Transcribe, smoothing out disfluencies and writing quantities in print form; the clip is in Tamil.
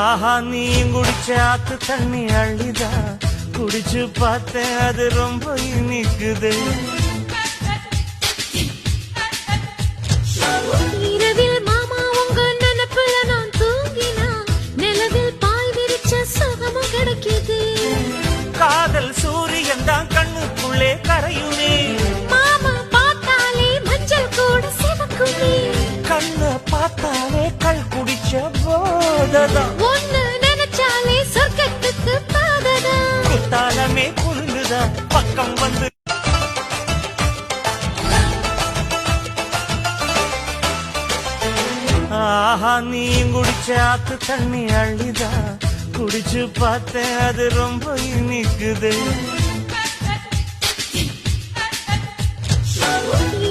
ஆஹா நீ குடிச்ச ஆத்து தண்ணி அள்ளிதா குடிச்சு பார்த்தேன் அது ரொம்ப இனிக்குது. இரவில் மாமா உங்க நினைப்புல நான் தூங்கினா நிலவில் பாய் விரிச்ச சுகமும் கிடைக்குது. காதல் சூரியன் தான் கண்ணுக்குள்ளே கரையுமே. மாமா பார்த்தாலே மஞ்சள் கூட சிவக்குமே. கண்ண பார்த்தாலே கள் குடிச்ச போததான். ஒன்னு நினைச்சாலே சொர்க்கத்துக்கு பாததான். குத்தாலமே புரிந்துதா பக்கம் வந்து. ஆஹா நீ குடிச்ச ஆத்து தண்ணி அள்ளிதா குடிச்சு பார்த்தேன் அது ரொம்ப இனிக்குது.